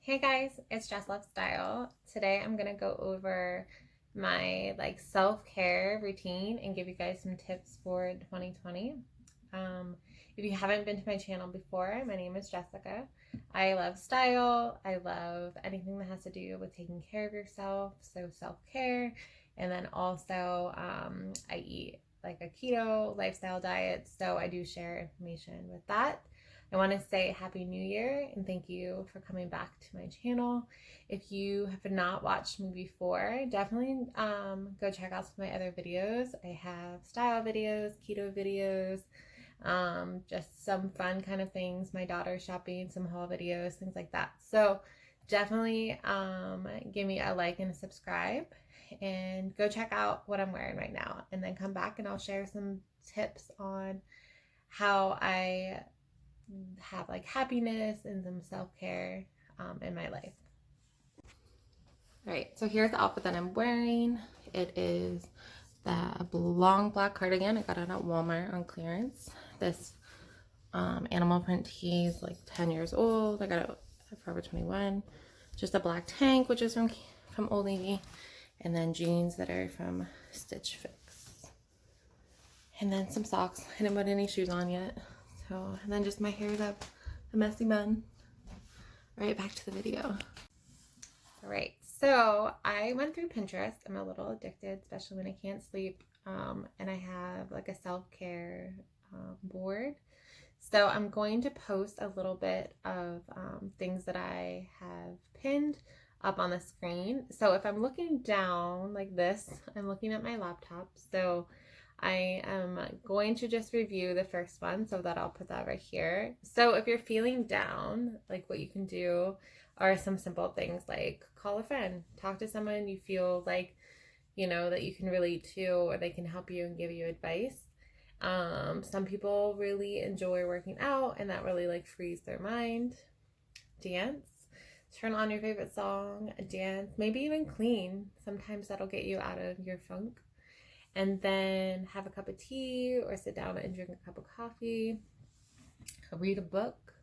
Hey guys, it's Jess Love Style. Today I'm gonna go over my self-care routine and give you guys some tips for 2020. If you haven't been to my channel before, my name is Jessica. I love style. I love anything that has to do with taking care of yourself, so self-care. And then also I eat like a keto lifestyle diet, so I do share information with that. I want to say Happy New Year and thank you for coming back to my channel. If you have not watched me before, definitely go check out some of my other videos. I have style videos, keto videos, just some fun kind of things, my daughter shopping, some haul videos, things like that. So definitely give me a like and a subscribe and go check out what I'm wearing right now, and then come back and I'll share some tips on how I have happiness and some self-care in my life. All right, so here's the outfit that I'm wearing. It is the long black cardigan. I got it at Walmart on clearance. This animal print tee is like 10 years old. I got it at Forever 21. Just a black tank, which is from Old Navy, and then jeans that are from Stitch Fix, and then some socks. I didn't put any shoes on yet. So, and then just my hair is up a messy bun. All right, back to the video. All right, so I went through Pinterest. I'm a little addicted, especially when I can't sleep. And I have like a self-care board. So I'm going to post a little bit of things that I have pinned up on the screen. So if I'm looking down like this, I'm looking at my laptop. So I am going to just review the first one, so that I'll put that right here. So if you're feeling down, like what you can do are some simple things like call a friend, talk to someone you feel like, you know, that you can relate to, or they can help you and give you advice. Some people really enjoy working out and that really like frees their mind. Dance, turn on your favorite song, dance, maybe even clean. Sometimes that'll get you out of your funk. And then have a cup of tea or sit down and drink a cup of coffee, read a book.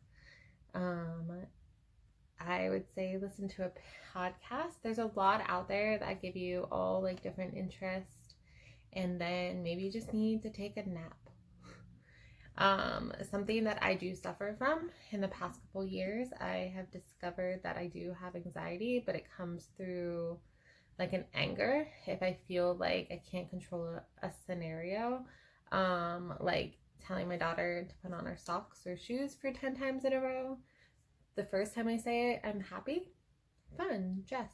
I would say listen to a podcast. There's a lot out there that give you all like different interests. And then maybe you just need to take a nap. Something that I do suffer from in the past couple years, I have discovered that I do have anxiety, but it comes through like an anger. If I feel like I can't control a scenario, like telling my daughter to put on her socks or shoes for 10 times in a row. The first time I say it, I'm happy, fun, Jess.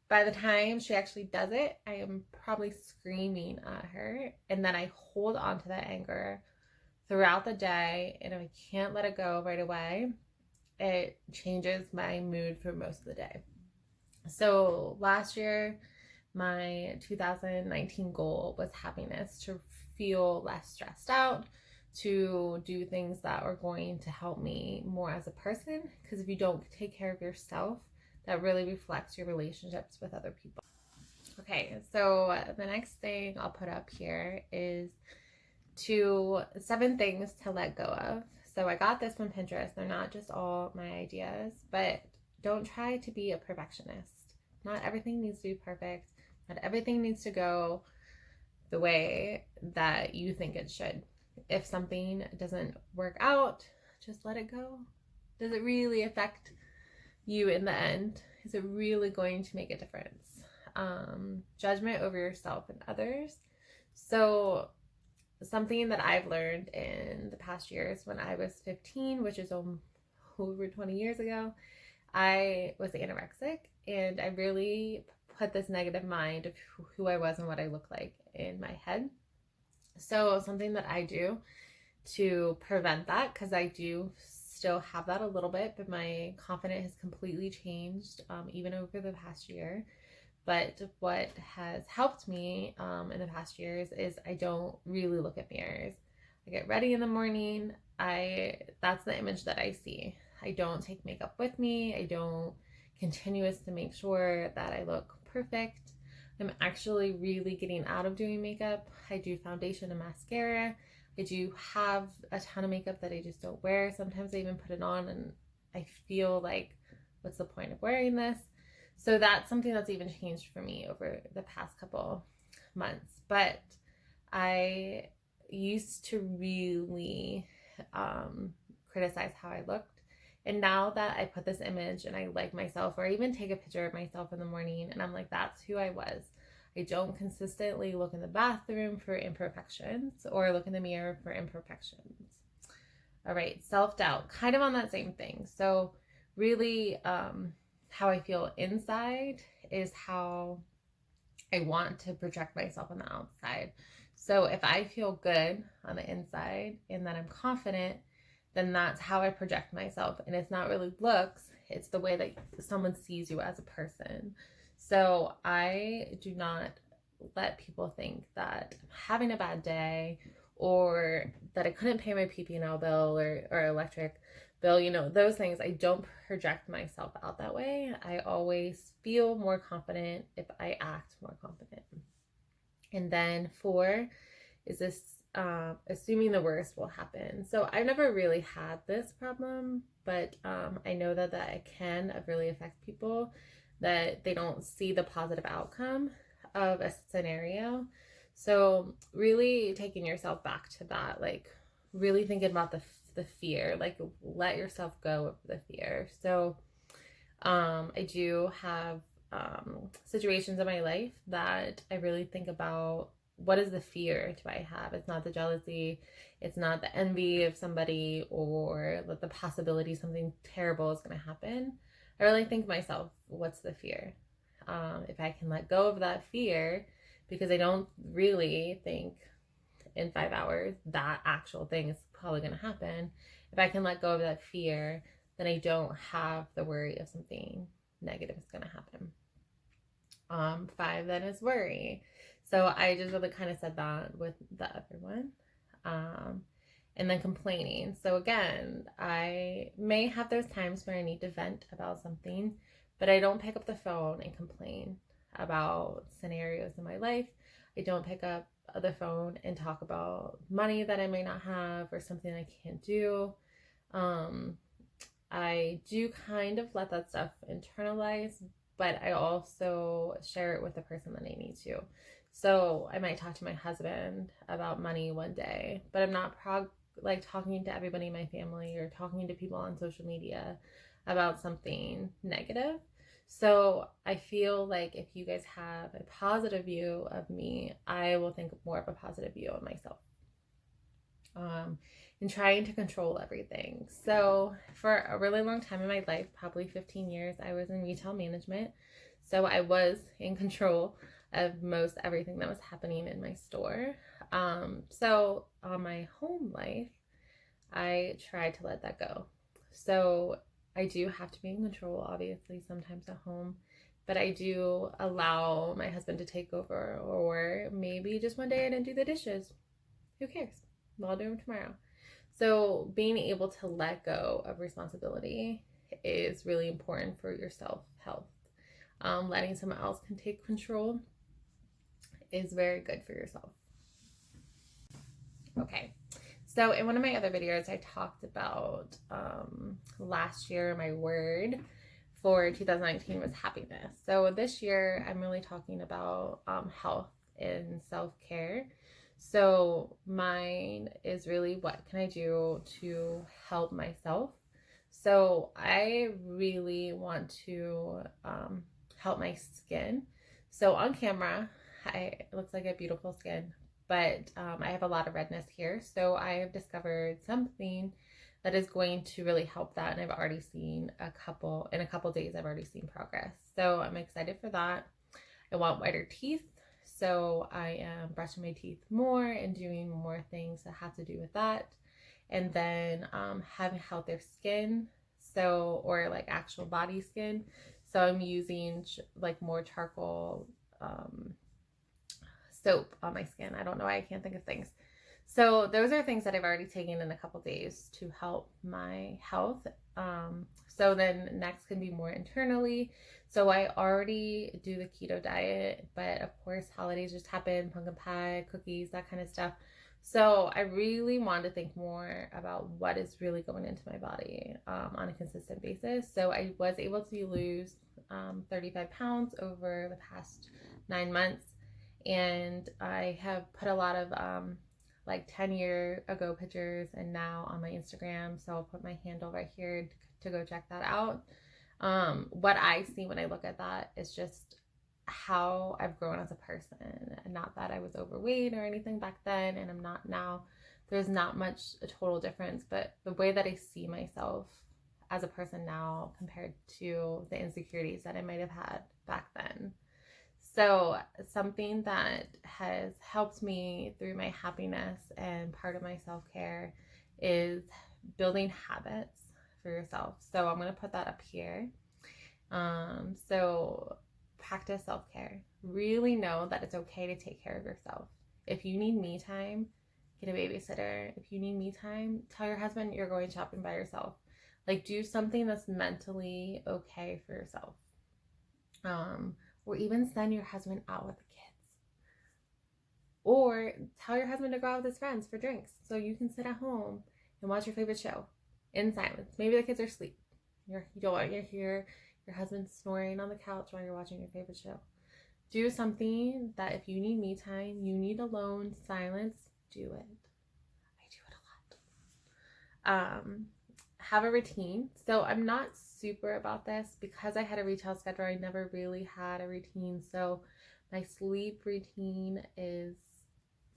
By the time she actually does it, I am probably screaming at her, and then I hold on to that anger throughout the day, and if I can't let it go right away, it changes my mood for most of the day. So last year, my 2019 goal was happiness, to feel less stressed out, to do things that are going to help me more as a person. Because if you don't take care of yourself, that really reflects your relationships with other people. Okay, so the next thing I'll put up here is 7 things to let go of. So I got this from Pinterest. They're not just all my ideas, but don't try to be a perfectionist. Not everything needs to be perfect. Not everything needs to go the way that you think it should. If something doesn't work out, just let it go. Does it really affect you in the end? Is it really going to make a difference? Judgment over yourself and others. So something that I've learned in the past years, when I was 15, which is over 20 years ago, I was anorexic, and I really put this negative mind of who I was and what I look like in my head. So something that I do to prevent that, because I do still have that a little bit, but my confidence has completely changed even over the past year. But what has helped me in the past years is I don't really look at mirrors. I get ready in the morning. That's the image that I see. I don't take makeup with me. I don't continuously make sure that I look perfect. I'm actually really getting out of doing makeup. I do foundation and mascara. I do have a ton of makeup that I just don't wear. Sometimes I even put it on and I feel like What's the point of wearing this? So that's something that's even changed for me over the past couple months. But I used to really criticize how I looked. And now that I put this image and I like myself, or even take a picture of myself in the morning and I'm like, that's who I was. I don't consistently look in the bathroom for imperfections or look in the mirror for imperfections. All right, self-doubt, kind of on that same thing. So really how I feel inside is how I want to project myself on the outside. So if I feel good on the inside and that I'm confident, then that's how I project myself. And it's not really looks, it's the way that someone sees you as a person. So I do not let people think that I'm having a bad day or that I couldn't pay my PP&L bill or electric bill, you know, those things. I don't project myself out that way. I always feel more confident if I act more confident. And then 4 is this assuming the worst will happen. So I've never really had this problem, but I know that it can really affect people, that they don't see the positive outcome of a scenario. So really taking yourself back to that, like really thinking about the fear, like let yourself go of the fear. So I do have situations in my life that I really think about, what is the fear do I have? It's not the jealousy, it's not the envy of somebody or the possibility something terrible is going to happen. I really think to myself, what's the fear? If I can let go of that fear, because I don't really think in 5 hours that actual thing is probably going to happen. If I can let go of that fear, then I don't have the worry of something negative is going to happen. 5 then is worry. So I just really kind of said that with the other one. And then complaining. So again, I may have those times where I need to vent about something, but I don't pick up the phone and complain about scenarios in my life. I don't pick up the phone and talk about money that I may not have or something I can't do. I do kind of let that stuff internalize, but I also share it with the person that I need to. So I might talk to my husband about money one day, but I'm not talking to everybody in my family or talking to people on social media about something negative. So I feel like if you guys have a positive view of me, I will think more of a positive view of myself. And trying to control everything. So for a really long time in my life, probably 15 years, I was in retail management. So I was in control of most everything that was happening in my store. So on my home life, I tried to let that go. So I do have to be in control, obviously, sometimes at home, but I do allow my husband to take over, or maybe just one day I didn't do the dishes. Who cares? I'll do them tomorrow. So being able to let go of responsibility is really important for your self-health. Letting someone else can take control is very good for yourself. Okay. So in one of my other videos, I talked about last year, my word for 2019 was happiness. So this year, I'm really talking about health and self-care. So mine is really, what can I do to help myself? So I really want to help my skin. So on camera, it looks like a beautiful skin, but I have a lot of redness here. So I have discovered something that is going to really help that. And I've already seen in a couple days, I've already seen progress. So I'm excited for that. I want whiter teeth. So I am brushing my teeth more and doing more things that have to do with that. And then having healthier skin. So, or like actual body skin. So I'm using like more charcoal soap on my skin. I don't know why I can't think of things. So those are things that I've already taken in a couple days to help my health. So then next can be more internally. So I already do the keto diet, but of course holidays just happen, pumpkin pie, cookies, that kind of stuff. So I really wanted to think more about what is really going into my body on a consistent basis. So I was able to lose 35 pounds over the past 9 months. And I have put a lot of like 10-year ago pictures and now on my Instagram. So I'll put my handle right here to go check that out. What I see when I look at that is just how I've grown as a person. Not that I was overweight or anything back then, and I'm not now. There's not much a total difference, but the way that I see myself as a person now compared to the insecurities that I might have had back then. So something that has helped me through my happiness and part of my self-care is building habits for yourself. So I'm going to put that up here. So practice self-care. Really know that it's okay to take care of yourself. If you need me time, get a babysitter. If you need me time, tell your husband you're going shopping by yourself. Like, do something that's mentally okay for yourself. Or even send your husband out with the kids. Or tell your husband to go out with his friends for drinks so you can sit at home and watch your favorite show in silence. Maybe the kids are asleep. You don't want to hear your husband snoring on the couch while you're watching your favorite show. Do something that if you need me time, you need alone, silence, do it. I do it a lot. Have a routine. So I'm not super about this because I had a retail schedule. I never really had a routine. So my sleep routine is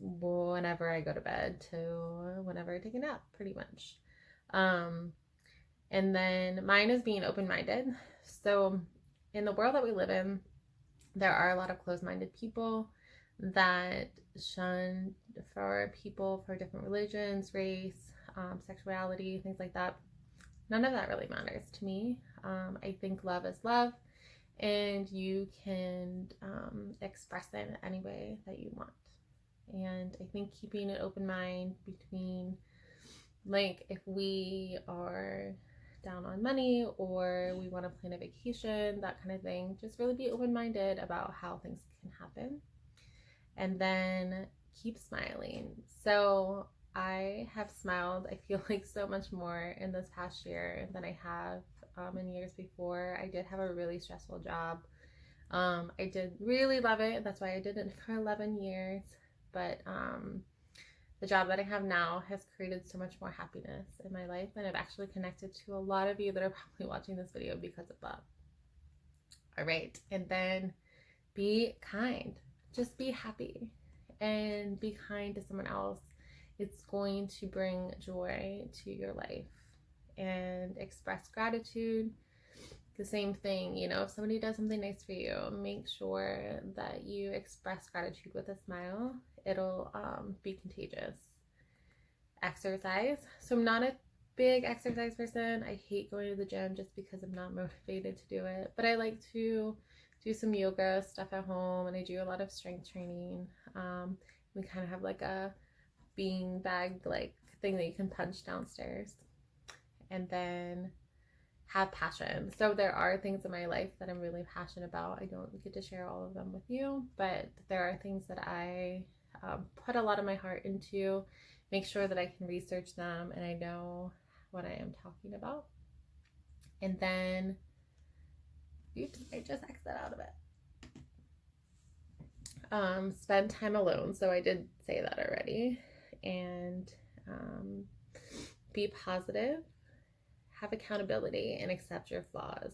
whenever I go to bed to whenever I take a nap, pretty much. And then mine is being open-minded. So in the world that we live in, there are a lot of closed-minded people that shun for people for different religions, race, sexuality, things like that. None of that really matters to me. I think love is love, and you can express it in any way that you want. And I think keeping an open mind between, like, if we are down on money or we want to plan a vacation, that kind of thing, just really be open-minded about how things can happen. And then keep smiling. So I have smiled, I feel like, so much more in this past year than I have in years before. I did have a really stressful job. I did really love it. That's why I did it for 11 years. But the job that I have now has created so much more happiness in my life. And I've actually connected to a lot of you that are probably watching this video because of that. All right. And then be kind. Just be happy and be kind to someone else. It's going to bring joy to your life. And express gratitude. The same thing, you know, if somebody does something nice for you, make sure that you express gratitude with a smile. It'll be contagious. Exercise. So I'm not a big exercise person. I hate going to the gym just because I'm not motivated to do it. But I like to do some yoga stuff at home, and I do a lot of strength training. We kind of have like a bean bag like thing that you can punch downstairs. And then have passion. So there are things in my life that I'm really passionate about. I don't get to share all of them with you, but there are things that I put a lot of my heart into, make sure that I can research them and I know what I am talking about. And then, oops, I just exited out of it. Spend time alone. So I did say that already. And be positive. Have accountability and accept your flaws.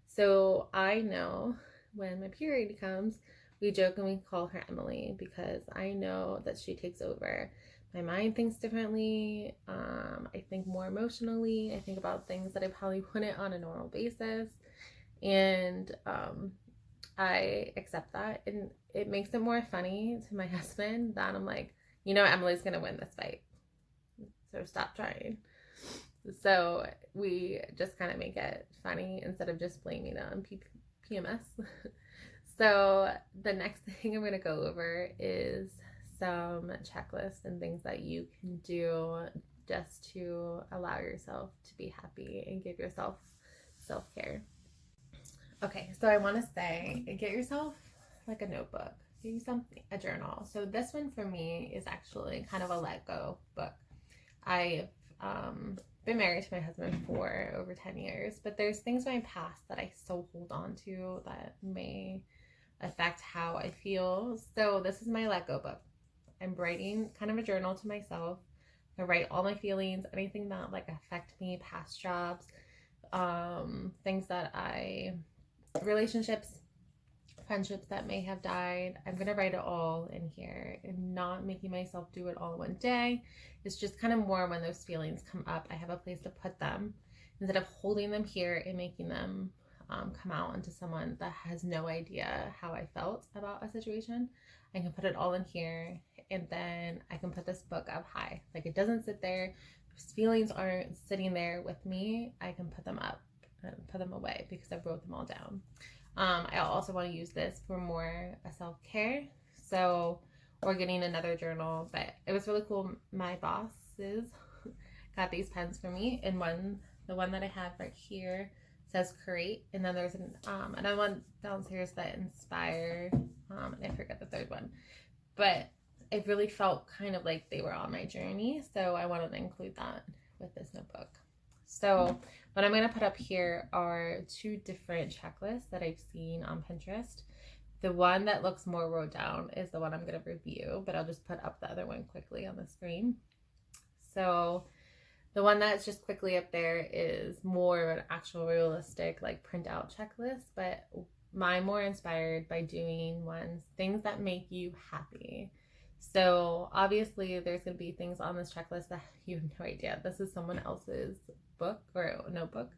So I know when my period comes, we jokingly call her Emily because I know that she takes over. My mind thinks differently. I think more emotionally. I think about things that I probably wouldn't on a normal basis. And I accept that. And it makes it more funny to my husband that I'm like, you know, Emily's going to win this fight. So stop trying. So we just kind of make it funny instead of just blaming it on PMS. So the next thing I'm going to go over is some checklists and things that you can do just to allow yourself to be happy and give yourself self-care. Okay, so I want to say, get yourself like a notebook. give you something, a journal. So this one for me is actually kind of a let go book. I've been married to my husband for over 10 years, but there's things in my past that I still hold on to that may affect how I feel. So this is my let go book. I'm writing kind of a journal to myself. I write all my feelings, anything that like affect me, past jobs, things that relationships, friendships that may have died. I'm gonna write it all in here and not making myself do it all one day. It's just kind of more when those feelings come up, I have a place to put them instead of holding them here and making them come out into someone that has no idea how I felt about a situation. I can put it all in here, and then I can put this book up high. Like, it doesn't sit there. Those feelings aren't sitting there with me. I can put them up and put them away because I wrote them all down. I also want to use this for more self-care. So we're getting another journal, but it was really cool. My bosses got these pens for me, and the one that I have right here says create, and then there's another one downstairs that inspire, and I forget the third one, but it really felt kind of like they were on my journey, so I wanted to include that with this notebook. So what I'm going to put up here are 2 different checklists that I've seen on Pinterest. The one that looks more wrote down is the one I'm going to review, but I'll just put up the other one quickly on the screen. So the one that's just quickly up there is more of an actual realistic like printout checklist, but mine more inspired by doing things that make you happy. So obviously there's going to be things on this checklist that you have no idea. This is someone else's book or notebook.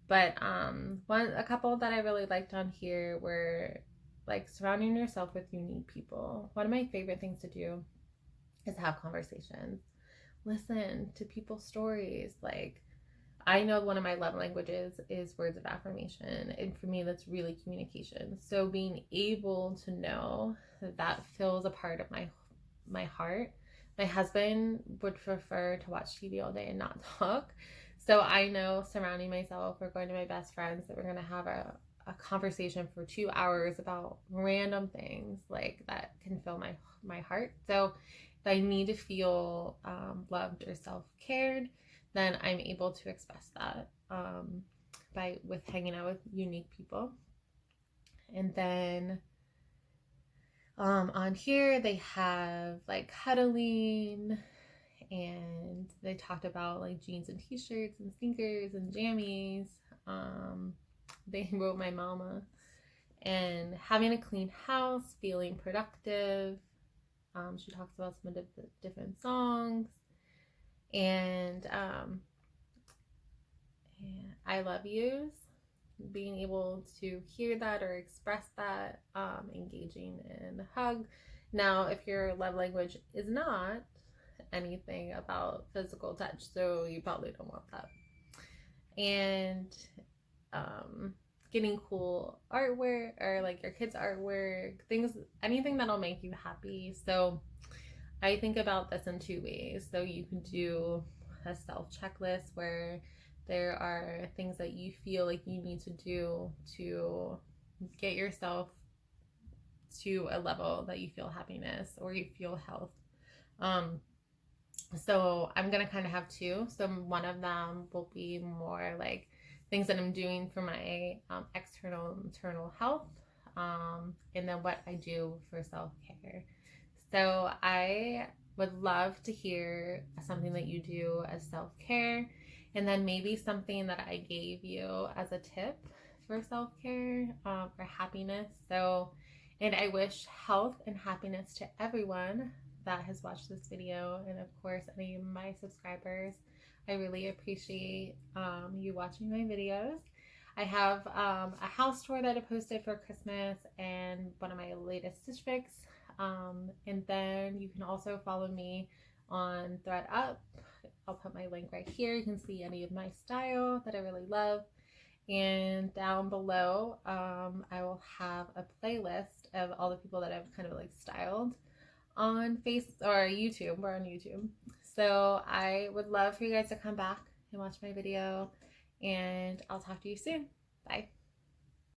But a couple that I really liked on here were like surrounding yourself with unique people. One of my favorite things to do is have conversations. Listen to people's stories. Like, I know one of my love languages is words of affirmation, and for me that's really communication. So being able to know that fills a part of my heart. My husband would prefer to watch TV all day and not talk. So I know surrounding myself or going to my best friends that we're going to have a conversation for 2 hours about random things like that can fill my heart. So if I need to feel loved or self-cared, then I'm able to express that with hanging out with unique people. And then on here they have like cuddling, and they talked about like jeans and t-shirts and sneakers and jammies. They wrote my mama, and having a clean house, feeling productive. She talks about some of the different songs, and I love yous, being able to hear that or express that, engaging in a hug. Now, if your love language is not anything about physical touch, so you probably don't want that. And getting cool artwork or like your kids' artwork, anything that'll make you happy. So I think about this in 2 ways. So you can do a self checklist where there are things that you feel like you need to do to get yourself to a level that you feel happiness or you feel health. So I'm gonna kind of have 2. So one of them will be more like things that I'm doing for my external and internal health, and then what I do for self-care. So I would love to hear something that you do as self-care, and then maybe something that I gave you as a tip for self-care or happiness. So, and I wish health and happiness to everyone that has watched this video, and of course any of my subscribers. I really appreciate you watching my videos. I have a house tour that I posted for Christmas and one of my latest stitch picks. And then you can also follow me on ThreadUp. I'll put my link right here. You can see any of my style that I really love. And down below, I will have a playlist of all the people that I've kind of like styled on YouTube. We're on YouTube. So I would love for you guys to come back and watch my video, and I'll talk to you soon. Bye.